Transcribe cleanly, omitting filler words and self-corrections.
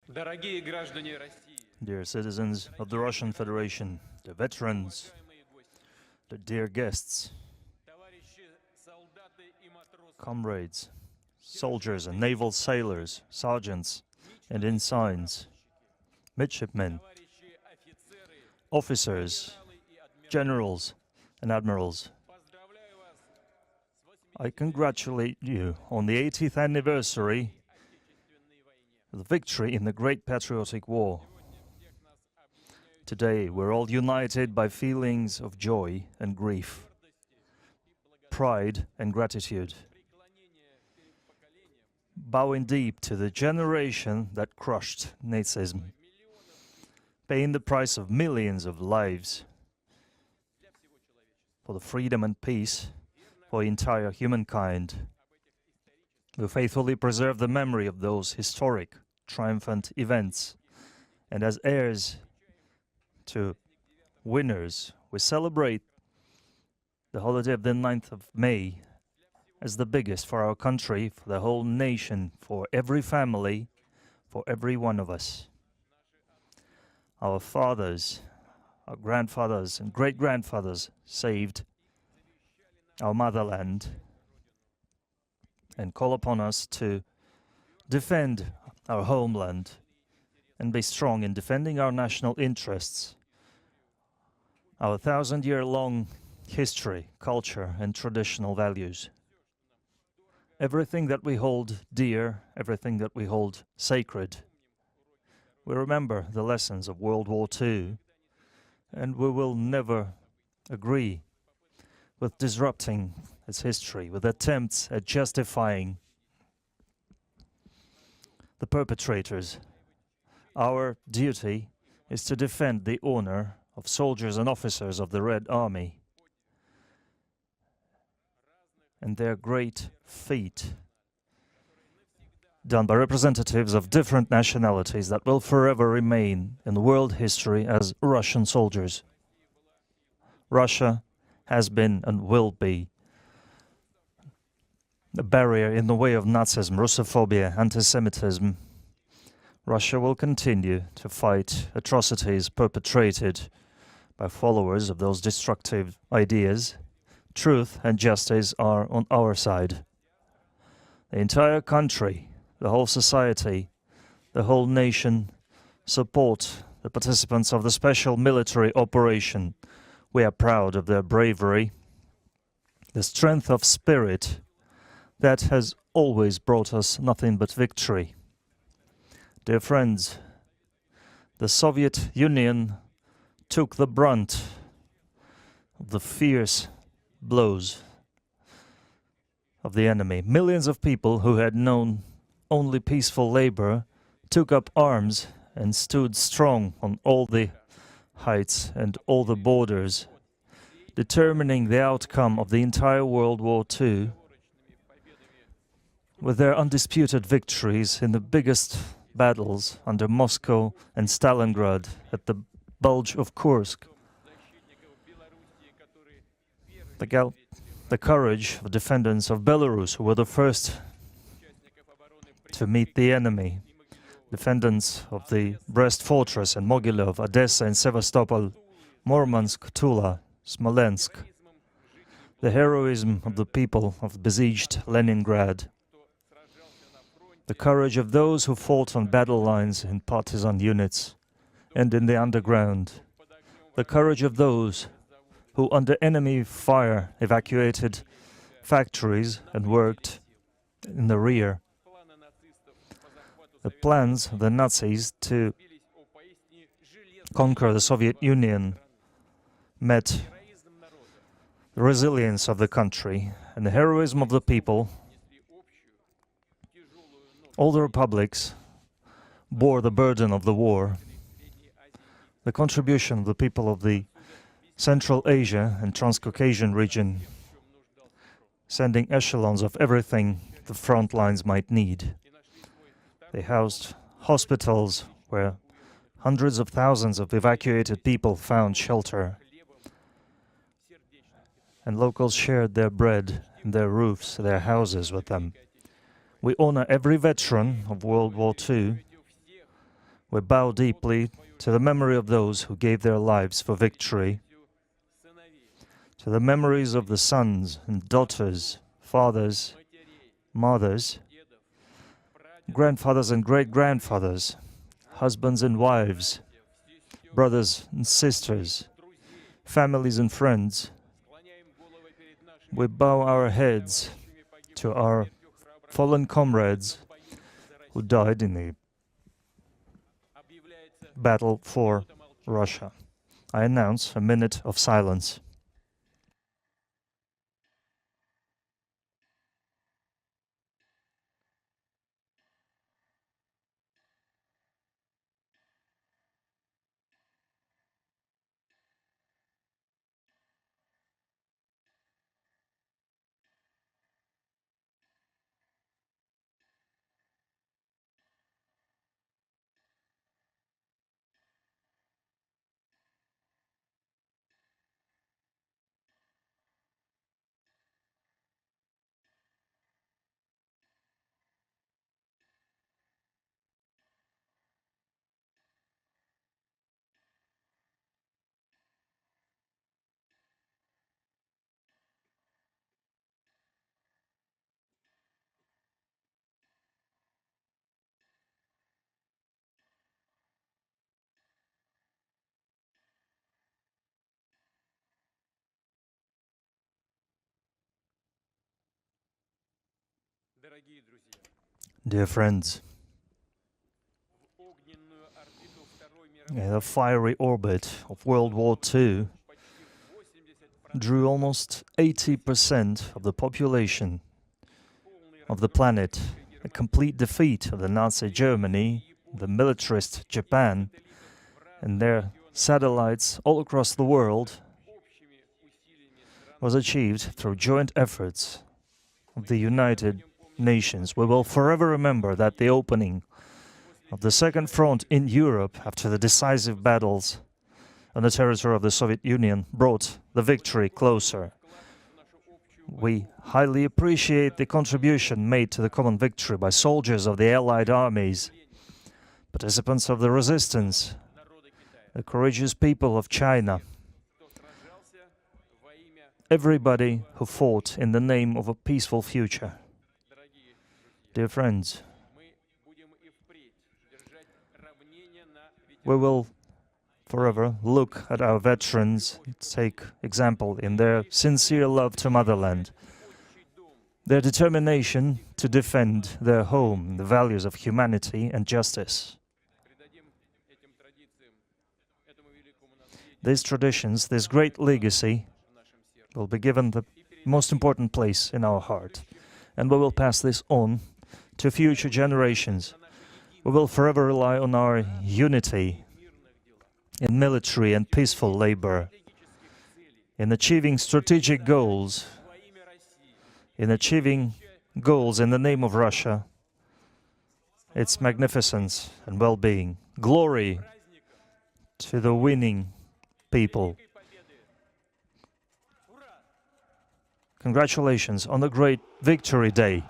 Дорогие граждане России, Dear citizens of the Russian Federation, the veterans, the dear guests, товарищи солдаты и матросы, comrades, soldiers and naval sailors, sergeants and ensigns, midshipmen, товарищи офицеры, officers, генералы и адмиралы, generals and admirals, поздравляю вас с I congratulate you on the 80th anniversary Отечественной войне. of the victory in the Great Patriotic War. Сегодня всех нас объединяют Today, we're all united by feelings of joy and grief, гордость и благодарность, pride and gratitude, преклонение перед поколением bowing deep to the generation that crushed Nazism, миллионов paying the price of millions of lives для всего человечества. for the freedom and peace for entire humankind. Об этих исторических We faithfully preserve the memory of those historic, triumphant events, and as heirs to winners, we celebrate the holiday of the 9th of May as the biggest for our country, for the whole nation, for every family, for every one of us. Our fathers, our grandfathers and great-grandfathers saved our motherland and call upon us to defend our homeland and be strong in defending our national interests, our 1,000-year-long history, culture, and traditional values. Everything that we hold dear, everything that we hold sacred. We remember the lessons of World War II, and we will never agree with disrupting its history, with attempts at justifying the perpetrators. Our duty is to defend the honor of soldiers and officers of the Red Army and their great feat done by representatives of different nationalities that will forever remain in world history as Russian soldiers. Russia has been and will be a barrier in the way of Nazism, Russophobia, anti-Semitism. Russia will continue to fight atrocities perpetrated by followers of those destructive ideas. Truth and justice are on our side. The entire country, the whole society, the whole nation support the participants of the special military operation. We are proud of their bravery, the strength of spirit that has always brought us nothing but victory. Dear friends, the Soviet Union took the brunt of the fierce blows of the enemy. Millions of people who had known only peaceful labor took up arms and stood strong on all the heights and all the borders, determining the outcome of the entire World War II with their undisputed victories in the biggest battles under Moscow and Stalingrad at the Bulge of Kursk. The courage of defendants of Belarus, who were the first to meet the enemy, defendants of the Brest Fortress and Mogilov, Odessa and Sevastopol, Murmansk, Tula, Smolensk, the heroism of the people of besieged Leningrad, the courage of those who fought on battle lines in partisan units and in the underground, the courage of those who under enemy fire evacuated factories and worked in the rear. The plans of the Nazis to conquer the Soviet Union met the resilience of the country and the heroism of the people. All the republics bore the burden of the war. The contribution of the people of the Central Asia and Transcaucasian region, sending echelons of everything the front lines might need. They housed hospitals where hundreds of thousands of evacuated people found shelter, and locals shared their bread and their roofs, their houses with them. We honor every veteran of World War II We bow deeply to the memory of those who gave their lives for victory, to the memories of the sons and daughters, fathers, mothers, grandfathers and great-grandfathers, husbands and wives, brothers and sisters, families and friends. We bow our heads to our fallen comrades who died in the battle for Russia. I announce a minute of silence. Дорогие друзья, Dear friends, в огненную орбиту Второй in мировой the fiery orbit of World War II почти 80% drew almost 80% of the population полный of the planet, a complete defeat of the Nazi Germany, the militarist Japan, and their satellites all across the world общими усилиями стран was achieved through joint efforts of the United Nations. We will forever remember that the opening of the Second Front in Europe after the decisive battles on the territory of the Soviet Union brought the victory closer. в нашу общую We highly appreciate the contribution made to the common victory by soldiers of the Allied armies, participants of the resistance, народа Китая, the courageous people of China, кто сражался во имя, everybody who fought in the name of a peaceful future. дорогие друзья, Dear friends, мы будем и впредь держать равнение на we will forever look at our veterans, take example in their sincere love to motherland, отчий дом. their determination to defend their home, the values of humanity and justice. Придадим этим традициям, этому великому наследию These traditions, this great legacy, в нашем сердце. will be given the most important place in our heart, and we will pass this on to future generations. We will forever rely on our unity in military and peaceful labor, in achieving strategic goals, Во имя России, in achieving goals in the name of Russia, its magnificence and well-being. Glory to the winning people. Великой Победы. Ура! Congratulations on the great Victory Day.